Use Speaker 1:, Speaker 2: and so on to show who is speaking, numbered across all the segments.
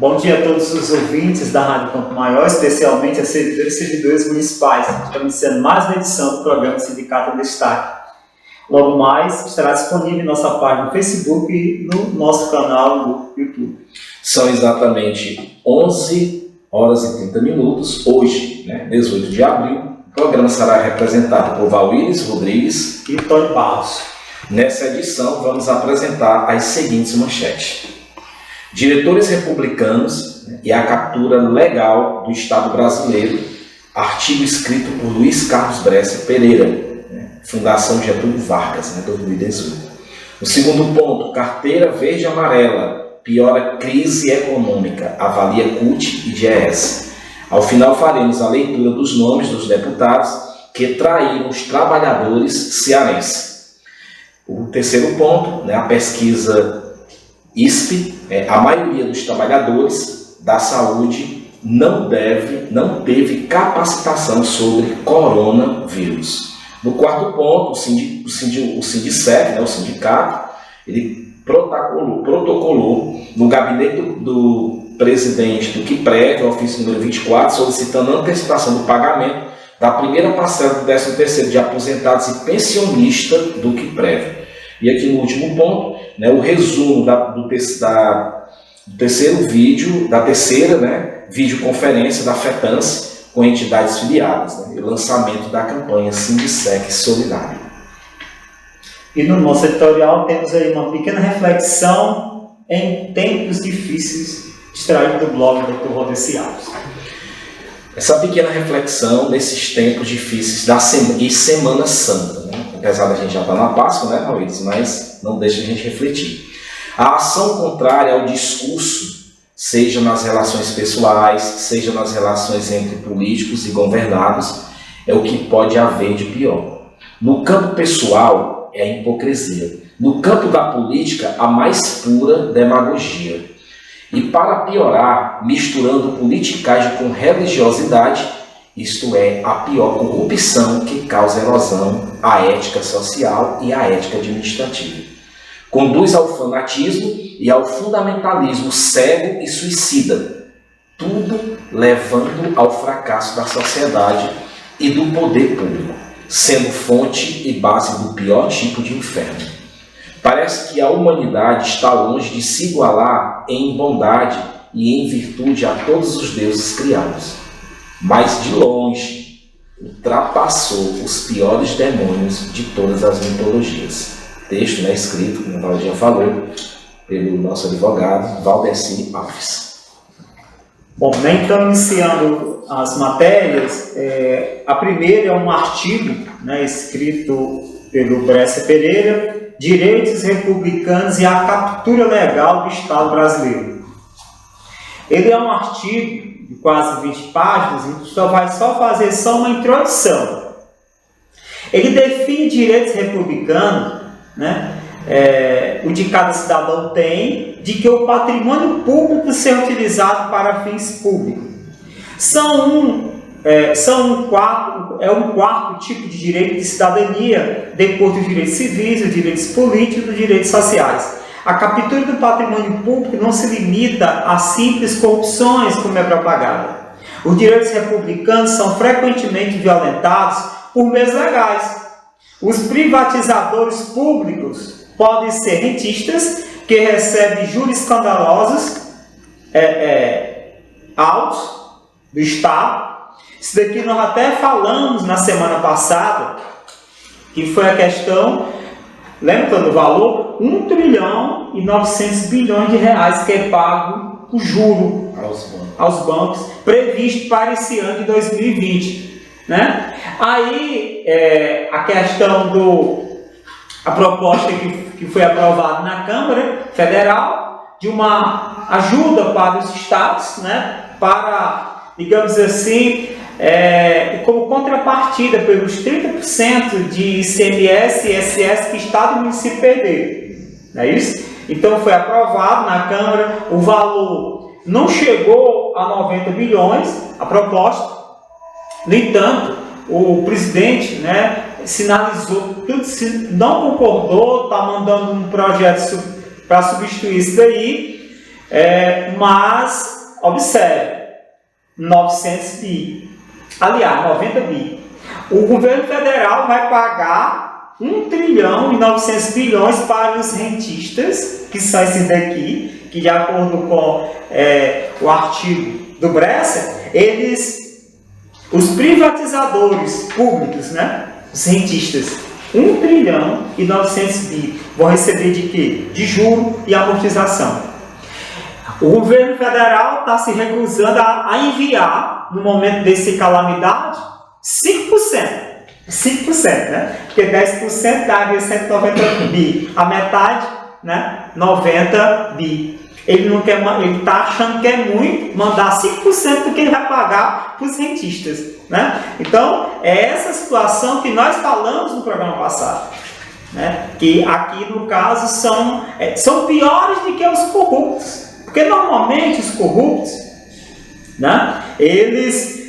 Speaker 1: Bom dia a todos os ouvintes da Rádio Campo Maior, especialmente a servidores e servidores municipais. Estamos iniciando mais uma edição do programa Sindicato em Destaque. Logo mais, estará disponível em nossa página no Facebook e no nosso canal do YouTube.
Speaker 2: São exatamente 11 horas e 30 minutos. Hoje, 18 de abril, o programa será representado por Valwilis Rodrigues
Speaker 1: e Tony Barros.
Speaker 2: Nessa edição, vamos apresentar as seguintes manchetes. Diretores republicanos e a captura legal do Estado brasileiro, artigo escrito por Luiz Carlos Brescia Pereira, Fundação Getúlio Vargas, 2018. O segundo ponto, carteira verde e amarela, piora crise econômica, avalia CUT e DIEESE. Ao final faremos a leitura dos nomes dos deputados que traíram os trabalhadores cearenses. O terceiro ponto, a pesquisa ISP, a maioria dos trabalhadores da saúde não teve capacitação sobre coronavírus. No quarto ponto, o Sindicep, o sindicato, ele protocolou no gabinete do presidente do QUIPREV, o ofício número 24, solicitando antecipação do pagamento da primeira parcela do 13º de aposentados e pensionistas do QUIPREV. E aqui no último ponto, o resumo do terceiro vídeo, da terceira videoconferência da FETANSE com entidades filiadas, e o lançamento da campanha Sindicep Solidário.
Speaker 1: E no nosso editorial temos aí uma pequena reflexão em tempos difíceis, extraído do blog do Dr. Rodrigo Alves.
Speaker 2: Essa pequena reflexão nesses tempos difíceis e Semana Santa, apesar da gente já estar na Páscoa, Valwilis, mas não deixa a gente refletir. A ação contrária ao discurso, seja nas relações pessoais, seja nas relações entre políticos e governados, é o que pode haver de pior. No campo pessoal, é a hipocrisia. No campo da política, a mais pura demagogia. E para piorar, misturando politicagem com religiosidade, isto é, a pior corrupção que causa erosão à ética social e à ética administrativa. Conduz ao fanatismo e ao fundamentalismo cego e suicida, tudo levando ao fracasso da sociedade e do poder público, sendo fonte e base do pior tipo de inferno. Parece que a humanidade está longe de se igualar em bondade e em virtude a todos os deuses criados, mas de longe ultrapassou os piores demônios de todas as mitologias. Texto escrito, como a Claudinha falou, pelo nosso advogado Valdeci Alves.
Speaker 1: Bom, então iniciando as matérias, a primeira é um artigo escrito pelo Brescia Pereira, Direitos Republicanos e a Captura Legal do Estado Brasileiro. Ele é um artigo de quase 20 páginas, a gente vai fazer uma introdução. Ele define direitos republicanos, o de cada cidadão tem, de que o patrimônio público seja utilizado para fins públicos. Um quarto tipo de direito de cidadania, depois dos direitos civis, dos direitos políticos e dos direitos sociais. A captura do patrimônio público não se limita a simples corrupções, como é propagada. Os direitos republicanos são frequentemente violentados por meios legais. Os privatizadores públicos podem ser rentistas, que recebem juros escandalosos altos do Estado. Isso daqui nós até falamos na semana passada, que foi a questão, lembra do valor? 1 trilhão e 900 bilhões de reais que é pago o juro aos bancos, previsto para esse ano de 2020. Aí, a questão a proposta que foi aprovada na Câmara Federal, de uma ajuda para os estados, para, digamos assim, como contrapartida pelos 30% de ICMS e ISS que Estado e município perderam. Não é isso? Então foi aprovado na Câmara, o valor não chegou a 90 bilhões, a proposta. No entanto, o presidente sinalizou, não concordou, está mandando um projeto para substituir isso daí, mas observe, 900 bi. Aliás, 90 bi. O governo federal vai pagar 1 trilhão e 900 bilhões para os rentistas, que são esses daqui, que de acordo com o artigo do Bresser, os privatizadores públicos, né? Os rentistas, 1 trilhão e 900 bi vão receber de quê? De juro e amortização. O governo federal está se recusando a enviar, no momento desse calamidade, 5%. 5%, né? Porque 10% daria 190 bi. A metade, né? 90 bi. Ele não quer, ele está achando que é muito mandar 5% do que ele vai pagar para os rentistas, né? Então, é essa situação que nós falamos no programa passado, né? Que aqui, no caso, são piores do que os corruptos. Porque, normalmente, os corruptos, né? Eles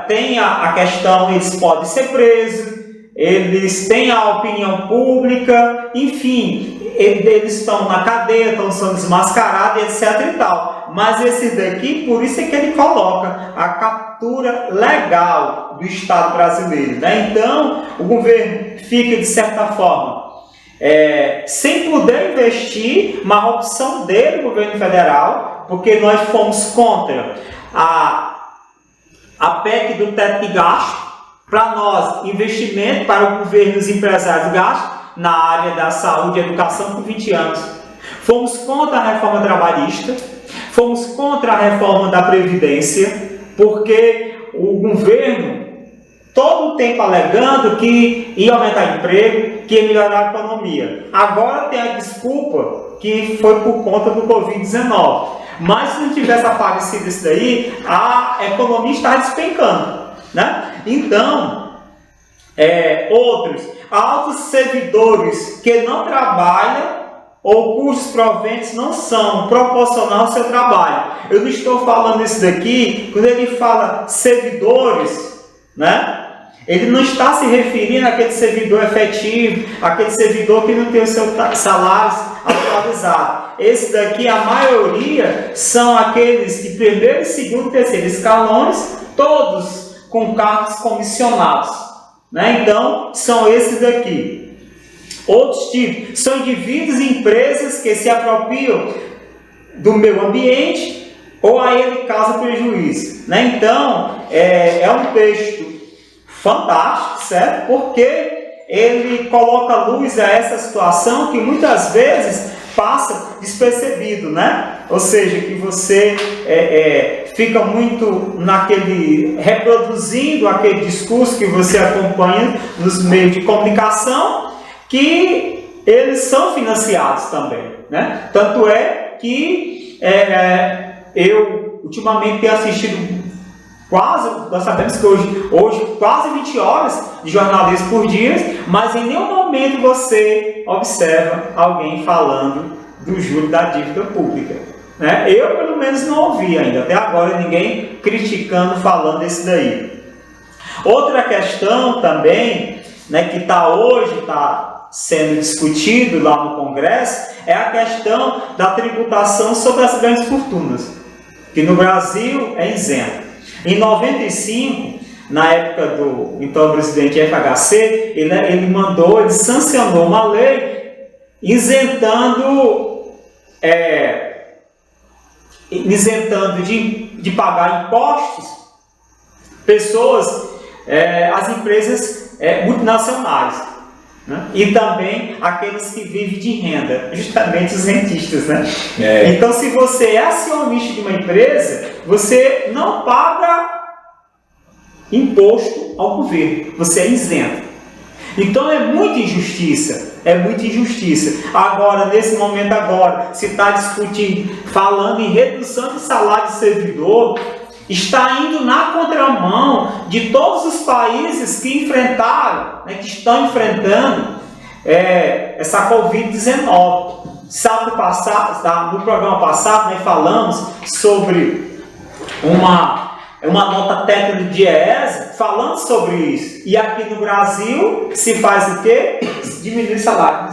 Speaker 1: têm a questão, eles podem ser presos, eles têm a opinião pública, enfim, eles estão na cadeia, estão sendo desmascarados, etc. e tal. Mas esse daqui, por isso é que ele coloca a captura legal do Estado brasileiro, né? Então, o governo fica, de certa forma, sem poder investir, mas a opção dele, o governo federal, porque nós fomos contra a PEC do teto de gasto. Para nós, investimento para o governo e os empresários gastos na área da saúde e educação por 20 anos. Fomos contra a reforma trabalhista, fomos contra a reforma da Previdência, porque o governo, todo o tempo alegando que ia aumentar emprego, que ia melhorar a economia. Agora tem a desculpa que foi por conta do Covid-19. Mas se não tivesse aparecido isso daí, a economia está despencando, né? Então, outros altos servidores que não trabalham ou cujos proventos não são proporcional ao seu trabalho. Eu não estou falando isso daqui, quando ele fala servidores, né? Ele não está se referindo àquele servidor efetivo, àquele servidor que não tem o seu salário atualizado. Esse daqui, a maioria, são aqueles de primeiro, segundo e terceiro escalões, todos com cargos comissionados, né? Então, são esses daqui. Outros tipos são indivíduos e empresas que se apropriam do meio ambiente ou a ele causa prejuízo, né? Então, é um texto fantástico, certo? Porque ele coloca luz a essa situação que muitas vezes passa despercebido, né? Ou seja, que você fica muito reproduzindo aquele discurso que você acompanha nos meios de comunicação, que eles são financiados também, né? Tanto é que eu ultimamente tenho assistido nós sabemos que hoje quase 20 horas de jornalismo por dia, mas em nenhum momento você observa alguém falando do juro da dívida pública, né? Eu, pelo menos, não ouvi ainda, até agora, ninguém criticando, falando isso daí. Outra questão também, né, que está sendo discutido lá no Congresso, é a questão da tributação sobre as grandes fortunas, que no Brasil é isento. Em 95, na época do então presidente FHC, ele sancionou uma lei isentando de pagar impostos as empresas multinacionais, né? E também aqueles que vivem de renda, justamente os rentistas, né? Então, se você é acionista de uma empresa, você não paga imposto ao governo, você é isento. Então, é muita injustiça, Agora, nesse momento se está discutindo, falando em redução de salário de servidor, está indo na contramão de todos os países que enfrentaram, né, que estão enfrentando essa Covid-19. Sábado passado, no programa passado, nós falamos sobre uma nota técnica do DIEESE falando sobre isso. E aqui no Brasil se faz o quê? Diminuir salário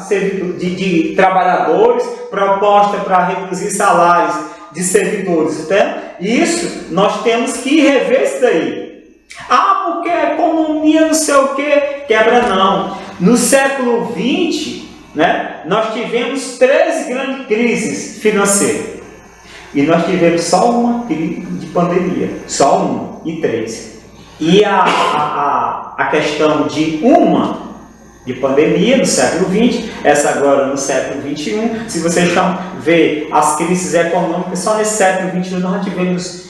Speaker 1: de trabalhadores, proposta para reduzir salários de servidores. Então, isso, nós temos que rever isso daí. Ah, porque a economia não sei o que, quebra não. No século XX, né, nós tivemos 3 grandes crises financeiras. E nós tivemos só uma crise de pandemia. Só uma e 3. E a questão de uma de pandemia no século XX, essa agora no século XXI, se vocês ver as crises econômicas, só nesse século XXI nós tivemos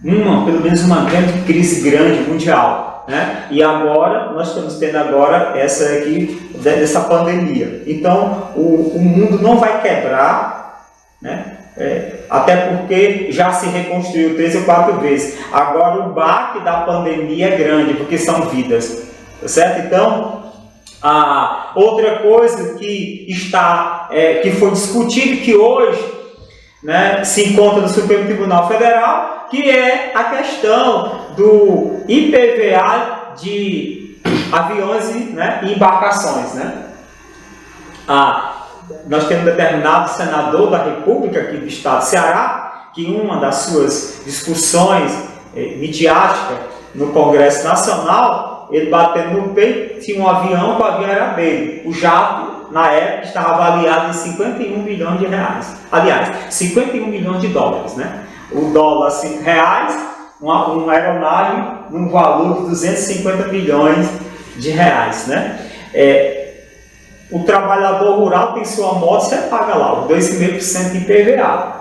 Speaker 1: pelo menos uma grande crise mundial, né? E agora, nós estamos tendo agora essa aqui, dessa pandemia. Então, o mundo não vai quebrar, né? Até porque já se reconstruiu 3 ou 4 vezes. Agora o baque da pandemia é grande, porque são vidas, certo? Então, outra coisa que que foi discutido, que hoje, né, se encontra no Supremo Tribunal Federal, que é a questão do IPVA de aviões, né, e embarcações, né? Nós temos um determinado senador da República aqui do estado do Ceará, que em uma das suas discussões midiáticas no Congresso Nacional, ele batendo no peito, tinha um avião, que o avião era dele. O jato, na época, estava avaliado em 51 bilhões de reais. Aliás, 51 milhões de dólares, né? O dólar, reais, uma aeronave num valor de 250 milhões de reais, né? O trabalhador rural tem sua moto, você paga lá, os 2,5% de IPVA.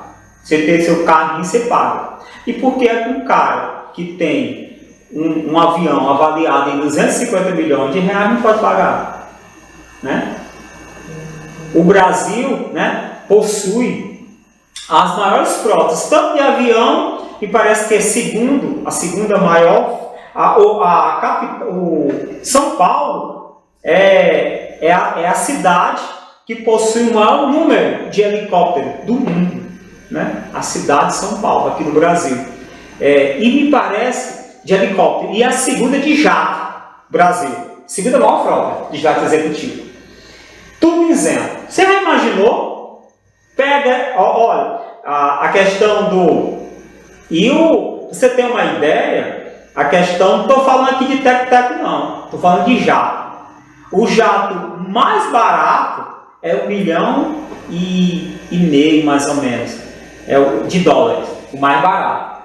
Speaker 1: Você tem seu carrinho, você paga. E por que é que um cara que tem um avião avaliado em 250 milhões de reais não pode pagar? Né? O Brasil, né, possui as maiores frotas, tanto de avião, que parece que é a segunda maior. São Paulo é a cidade que possui o maior número de helicópteros do mundo, né? A cidade de São Paulo, aqui no Brasil. E me parece de helicóptero. E a segunda de jato, Brasil. Segunda maior frota de jato executivo. Tudo isento. Você já imaginou? Pega, olha, a questão do... você tem uma ideia, a questão, não estou falando aqui de teco-teco não, estou falando de jato. O jato mais barato é 1,5 milhão, mais ou menos, de dólares, o mais barato.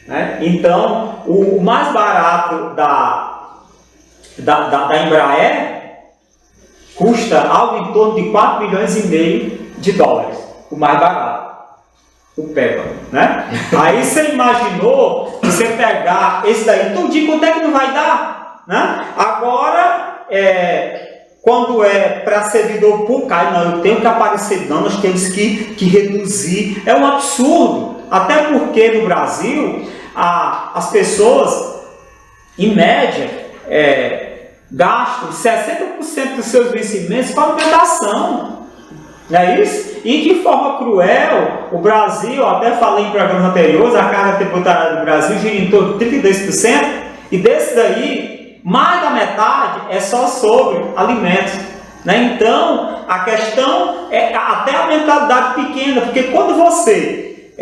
Speaker 1: Né? Então, o mais barato da Embraer custa algo em torno de 4,5 milhões de dólares, o mais barato. O Peppa, né? Aí você imaginou você pegar esse daí, tudinho, quanto é que não vai dar? Né? Agora, quando é para servidor público, não, eu tenho que aparecer, não, nós temos que reduzir. É um absurdo, até porque no Brasil, as pessoas, em média, gastam 60% dos seus vencimentos com alimentação. Não é isso? E de forma cruel, o Brasil, até falei em programas anteriores, a carga tributária do Brasil gira em torno de 32%, e desse daí, mais da metade é só sobre alimentos. Né? Então, a questão é até a mentalidade pequena, porque quando você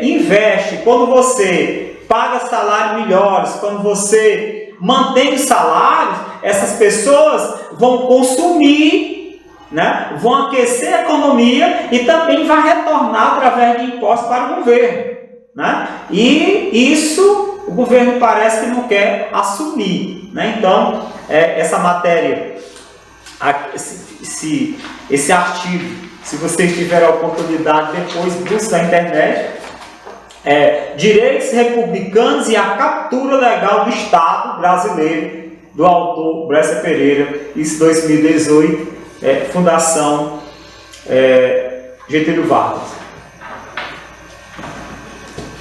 Speaker 1: investe, quando você paga salários melhores, quando você mantém os salários, essas pessoas vão consumir, né? Vão aquecer a economia e também vai retornar através de impostos para o governo. Né? E isso o governo parece que não quer assumir. Né? Então, essa matéria, esse artigo, se vocês tiverem a oportunidade, depois busca na internet, Direitos Republicanos e a Captura Legal do Estado Brasileiro, do autor Bresser Pereira, isso 2018, Fundação Getúlio Vargas.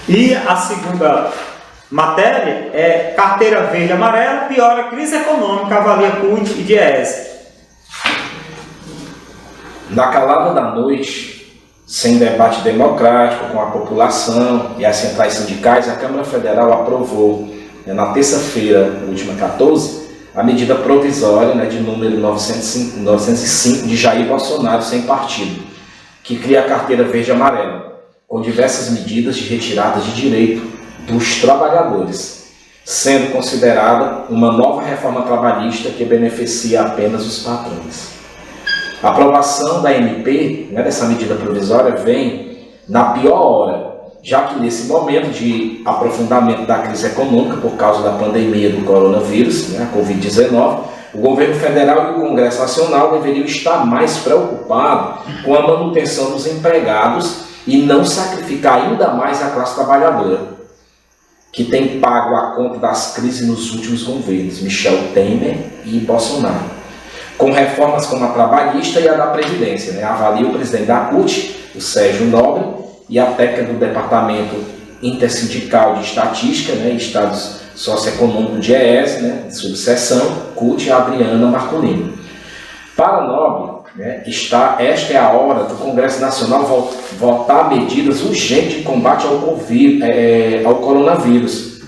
Speaker 1: E a segunda matéria é Carteira Verde e Amarela, piora a crise econômica, avalia CUT e Diese.
Speaker 2: Na calada da noite, sem debate democrático com a população e as centrais sindicais, a Câmara Federal aprovou, na terça-feira, última 14, a medida provisória, de número 905 de Jair Bolsonaro sem partido, que cria a carteira verde e amarela, com diversas medidas de retirada de direito dos trabalhadores, sendo considerada uma nova reforma trabalhista que beneficia apenas os patrões. A aprovação da MP, dessa medida provisória, vem na pior hora, já que nesse momento de aprofundamento da crise econômica por causa da pandemia do coronavírus, a Covid-19, o governo federal e o Congresso Nacional deveriam estar mais preocupados com a manutenção dos empregados e não sacrificar ainda mais a classe trabalhadora, que tem pago a conta das crises nos últimos governos, Michel Temer e Bolsonaro, com reformas como a trabalhista e a da Previdência. Avalia o presidente da CUT, o Sérgio Nobre, e a técnica do Departamento Intersindical de Estatística e Estados Socioeconômicos de EES, de subseção, CUT, a Adriana Marcolini. Para Nobre, esta é a hora do Congresso Nacional votar medidas urgentes de combate ao coronavírus,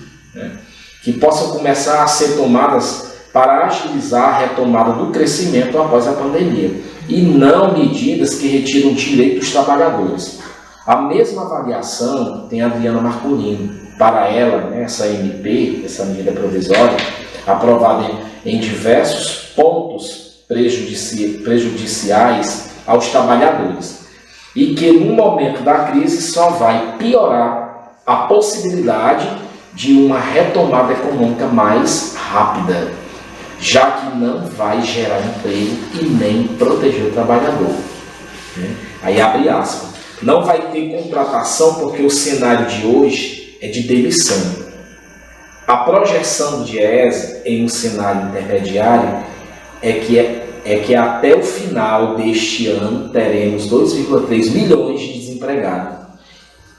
Speaker 2: que possam começar a ser tomadas para agilizar a retomada do crescimento após a pandemia, e não medidas que retiram o direito dos trabalhadores. A mesma avaliação tem a Adriana Marcolini. Para ela, essa MP, essa medida provisória, aprovada em diversos pontos prejudiciais aos trabalhadores, e que no momento da crise só vai piorar a possibilidade de uma retomada econômica mais rápida, já que não vai gerar emprego e nem proteger o trabalhador. Aí abre aspas. Não vai ter contratação porque o cenário de hoje é de demissão. A projeção do DIEESE em um cenário intermediário é que até o final deste ano teremos 2,3 milhões de desempregados.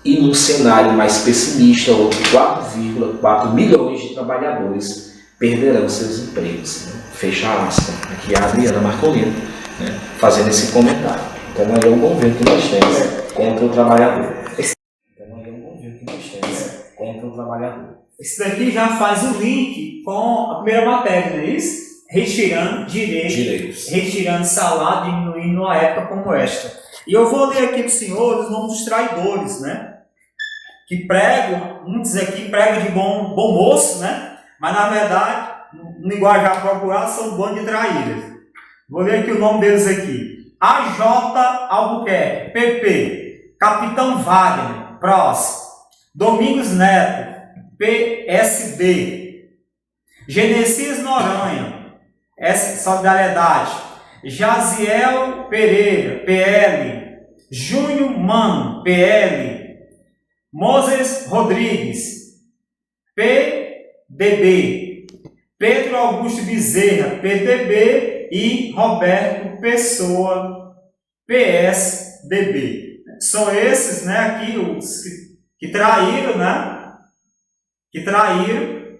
Speaker 2: E num cenário mais pessimista, outros 4,4 milhões de trabalhadores perderão seus empregos. Fecha aspas. Aqui é a Adriana Marcolini, fazendo esse comentário. Então aí é o governo que nós temos contra o trabalhador.
Speaker 1: Esse daqui já faz o link com a primeira matéria, não é isso? Retirando direitos, retirando salário, diminuindo numa época como esta. E eu vou ler aqui para os senhores os nomes dos traidores, que pregam, muitos aqui pregam de bom moço, mas na verdade, no linguajar popular, são um bando de traíras. Vou ler aqui o nome deles aqui. AJ Albuquerque, PP. Capitão Wagner, PROS. Domingos Neto, PSD. Genesias Noronha, Solidariedade. Jaziel Pereira, PL. Júnior Mano, PL. Moses Rodrigues, PDB. Pedro Augusto Bezerra, PTB. E Roberto Pessoa, PSDB. São esses, aqui os que traíram, que traíram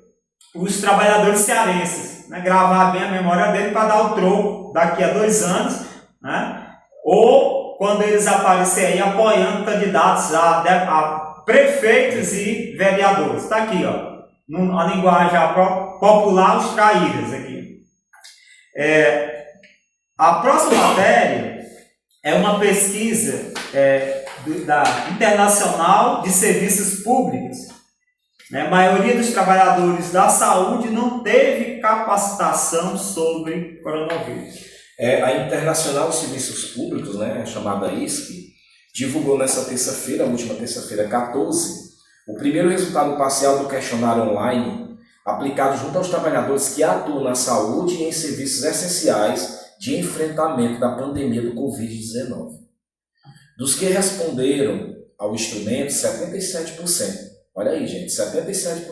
Speaker 1: os trabalhadores cearenses, gravar bem a memória dele para dar o troco daqui a 2 anos, ou quando eles aparecerem aí apoiando candidatos a prefeitos e vereadores. Está aqui, na linguagem popular, os traíras aqui. A próxima matéria é uma pesquisa da Internacional de Serviços Públicos. A maioria dos trabalhadores da saúde não teve capacitação sobre coronavírus.
Speaker 2: A Internacional de Serviços Públicos, chamada ISP, divulgou nessa terça-feira, última terça-feira 14, o primeiro resultado parcial do questionário online aplicado junto aos trabalhadores que atuam na saúde e em serviços essenciais de enfrentamento da pandemia do Covid-19. Dos que responderam ao instrumento, 77%, olha aí gente, 77%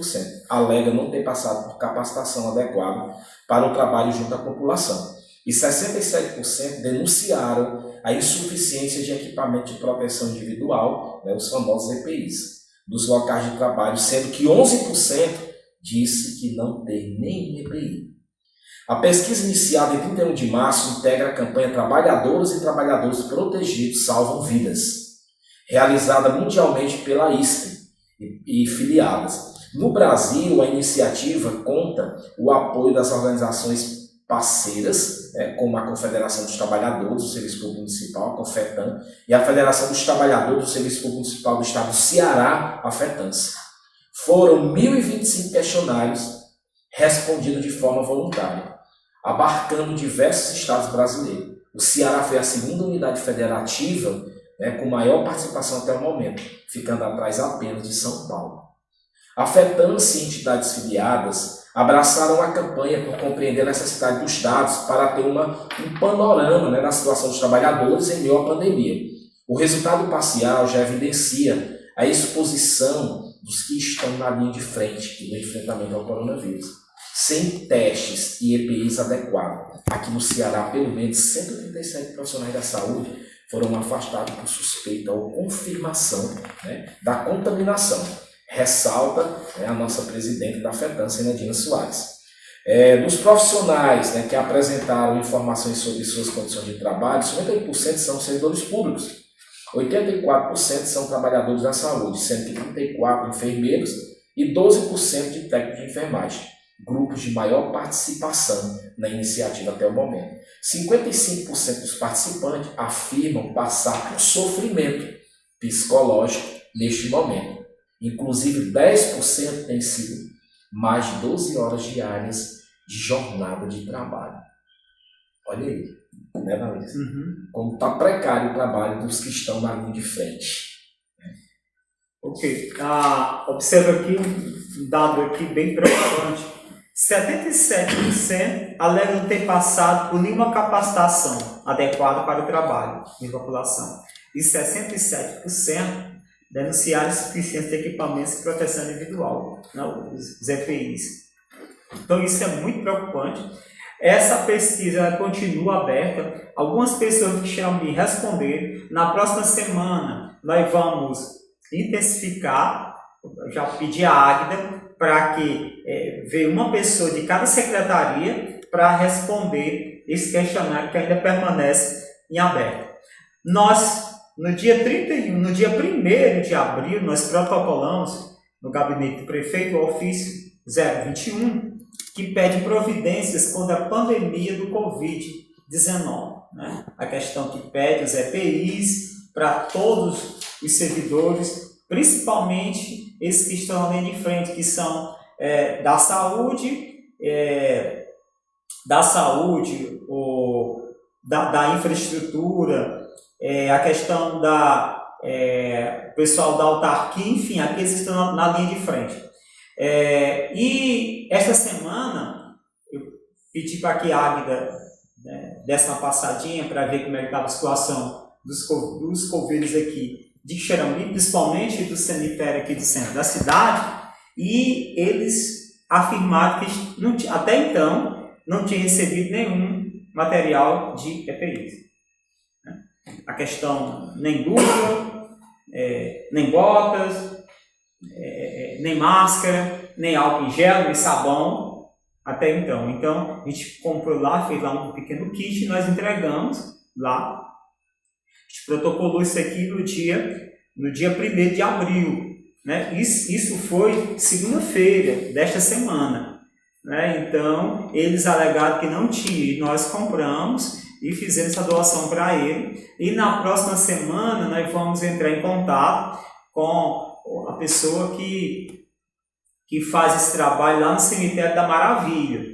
Speaker 2: alega não ter passado por capacitação adequada para o trabalho junto à população. E 67% denunciaram a insuficiência de equipamento de proteção individual, os famosos EPIs, dos locais de trabalho, sendo que 11% disse que não tem nenhum EPI. A pesquisa iniciada em 31 de março integra a campanha Trabalhadoras e Trabalhadores Protegidos Salvam Vidas, realizada mundialmente pela ISP e filiadas. No Brasil, a iniciativa conta o apoio das organizações parceiras, como a Confederação dos Trabalhadores do Serviço Público Municipal, a Confetan, e a Federação dos Trabalhadores do Serviço Público Municipal do Estado do Ceará, a FETANCE. Foram 1.025 questionários respondidos de forma voluntária, abarcando diversos estados brasileiros. O Ceará foi a segunda unidade federativa com maior participação até o momento, ficando atrás apenas de São Paulo. A FETANCE e entidades filiadas abraçaram a campanha por compreender a necessidade dos dados para ter um panorama da situação dos trabalhadores em meio à pandemia. O resultado parcial já evidencia a exposição dos que estão na linha de frente do enfrentamento ao coronavírus, sem testes e EPIs adequados. Aqui no Ceará, pelo menos 137 profissionais da saúde foram afastados por suspeita ou confirmação da contaminação. Ressalta a nossa presidente da FETANCE, Nadina Soares. Dos profissionais que apresentaram informações sobre suas condições de trabalho, 58% são servidores públicos, 84% são trabalhadores da saúde, sendo que 34% enfermeiros e 12% de técnicos de enfermagem, grupos de maior participação na iniciativa até o momento. 55% dos participantes afirmam passar por sofrimento psicológico neste momento. Inclusive, 10% tem sido mais de 12 horas diárias de jornada de trabalho. Olha aí, né, Vanessa? Como está precário o trabalho dos que estão na linha de frente.
Speaker 1: Ok. Observa aqui um dado aqui bem preocupante. 77% alegam ter passado por nenhuma capacitação adequada para o trabalho em população. E 67% denunciaram insuficiência de equipamentos de proteção individual, os EPIs. Então isso é muito preocupante. Essa pesquisa continua aberta. Algumas pessoas deixaram de responder. Na próxima semana nós vamos intensificar, já pedi a Águida para que veja uma pessoa de cada secretaria para responder esse questionário que ainda permanece em aberto. Nós, no dia 1º de abril, nós protocolamos no gabinete do prefeito o ofício 021, que pede providências contra a pandemia do Covid-19. A questão que pede os EPIs para todos os servidores, principalmente esses que estão na linha de frente, que são da saúde, da infraestrutura, a questão pessoal da autarquia, enfim, aqueles que estão na linha de frente. E esta semana, eu pedi para que a Águida desse uma passadinha para ver como é que estava a situação dos coveiros aqui de Xerambi, principalmente do cemitério aqui do centro da cidade, e eles afirmaram que até então não tinham recebido nenhum material de EPIs. A questão nem luva, nem botas, nem máscara, nem álcool em gel, nem sabão, até então. Então, a gente comprou lá, fez lá um pequeno kit e nós entregamos lá. A gente protocolou isso aqui no dia 1º de abril. Isso foi segunda-feira desta semana. Então, eles alegaram que não tinha, e nós compramos e fizemos essa doação para ele. E na próxima semana nós vamos entrar em contato com a pessoa que faz esse trabalho lá no Cemitério da Maravilha.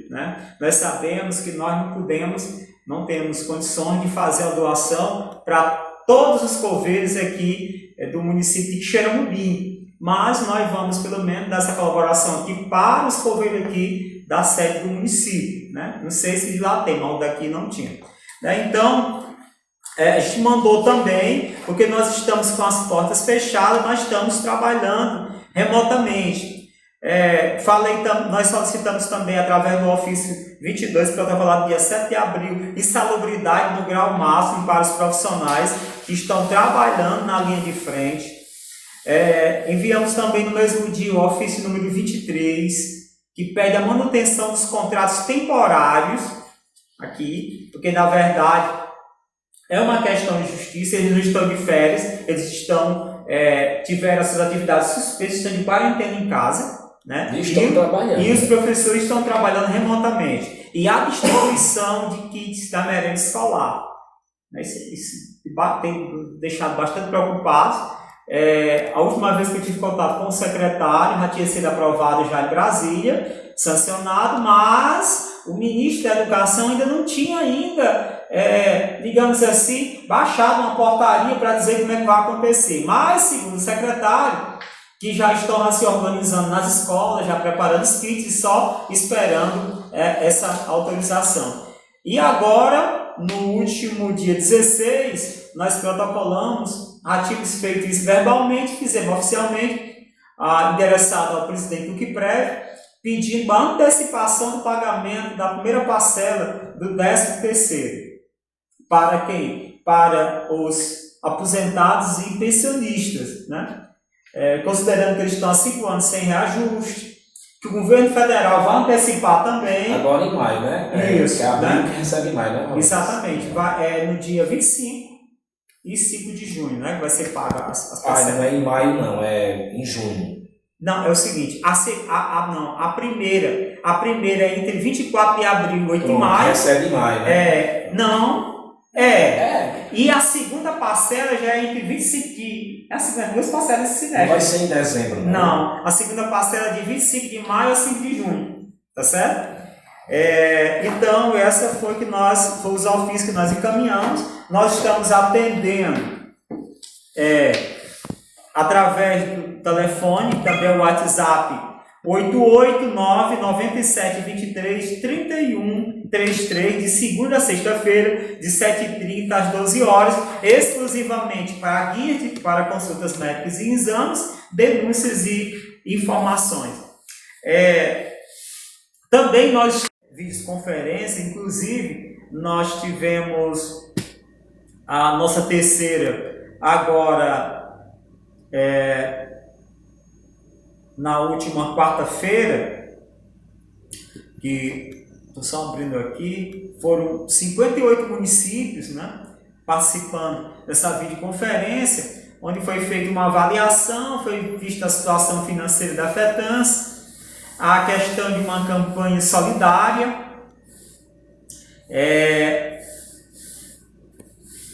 Speaker 1: Nós sabemos que nós não temos condições de fazer a doação para todos os coveiros aqui do município de Xerambi, mas nós vamos pelo menos dar essa colaboração aqui para os coveiros aqui da sede do município. Não sei se lá tem, mas daqui não tinha. Então, a gente mandou também, porque nós estamos com as portas fechadas, nós estamos trabalhando remotamente. Nós solicitamos também, através do ofício 22, protocolado dia 7 de abril, insalubridade no grau máximo para os profissionais que estão trabalhando na linha de frente. Enviamos também no mesmo dia o ofício número 23, que pede a manutenção dos contratos temporários, aqui, porque na verdade é uma questão de justiça, eles não estão de férias, eles tiveram as suas atividades suspensas, estão de quarentena em casa, né?
Speaker 2: E estão trabalhando.
Speaker 1: E os professores estão trabalhando remotamente. E a distribuição de kits da merenda escolar. Isso tem deixado bastante preocupados. A última vez que eu tive contato com o secretário, já tinha sido aprovado já em Brasília, sancionado, mas o ministro da Educação ainda não tinha digamos assim, baixado uma portaria para dizer como é que vai acontecer. Mas, segundo o secretário, que já estão se organizando nas escolas, já preparando os kits e só esperando essa autorização. E agora, no último dia 16, nós protocolamos, tínhamos feito isso verbalmente, fizemos oficialmente, endereçado ao presidente do QUIPREV, pedindo a antecipação do pagamento da primeira parcela do 13º. Para quem? Para os aposentados e pensionistas, né? Considerando que eles estão há 5 anos sem reajuste, que o governo federal vai antecipar também.
Speaker 2: Agora em maio, né?
Speaker 1: Isso,
Speaker 2: né? Que recebe em maio, né?
Speaker 1: Exatamente. No dia 25 e 5 de junho, né? Que vai ser paga as parcelas.
Speaker 2: Não é em maio, não. É em junho.
Speaker 1: Não, é o seguinte. A primeira é entre 24 de abril e 8 de maio.
Speaker 2: Recebe em maio, né?
Speaker 1: E a segunda parcela já é entre 25 de... As duas parcelas desse semestre.
Speaker 2: Não vai ser em dezembro, não?
Speaker 1: Não, a segunda parcela é de 25 de maio a 5 de junho, tá certo? Então, essa foi os ofícios que nós encaminhamos. Nós estamos atendendo através do telefone, também o WhatsApp, 889-9723-3133, de segunda a sexta-feira, de 7h30 às 12 horas, exclusivamente para guias para consultas médicas e exames, denúncias e informações. Também nós videoconferência, inclusive, nós tivemos a nossa terceira agora na última quarta-feira, que estou só abrindo aqui, foram 58 municípios, né, participando dessa videoconferência, onde foi feita uma avaliação, foi vista a situação financeira da FETANS, a questão de uma campanha solidária,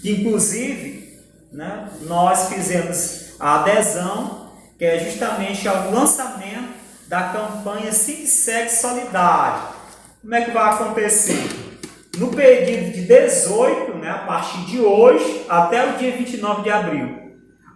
Speaker 1: inclusive, né, nós fizemos a adesão, que é justamente ao lançamento da campanha SINSEG Solidário. Como é que vai acontecer? No período de 18, né, a partir de hoje, até o dia 29 de abril,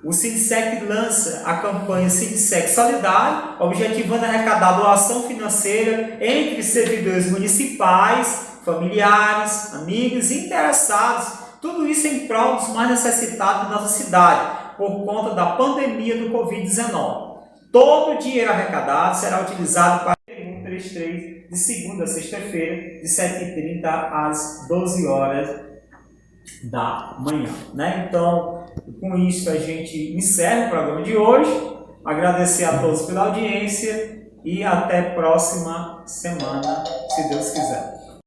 Speaker 1: o SINSEG lança a campanha SINSEG Solidário, objetivando arrecadar doação financeira entre servidores municipais, familiares, amigos e interessados, tudo isso em prol dos mais necessitados da nossa cidade, por conta da pandemia do Covid-19. Todo o dinheiro arrecadado será utilizado para o 133, de segunda a sexta-feira, de 7h30 às 12 horas da manhã. Né? Então, com isso a gente encerra o programa de hoje. Agradecer a todos pela audiência e até a próxima semana, se Deus quiser.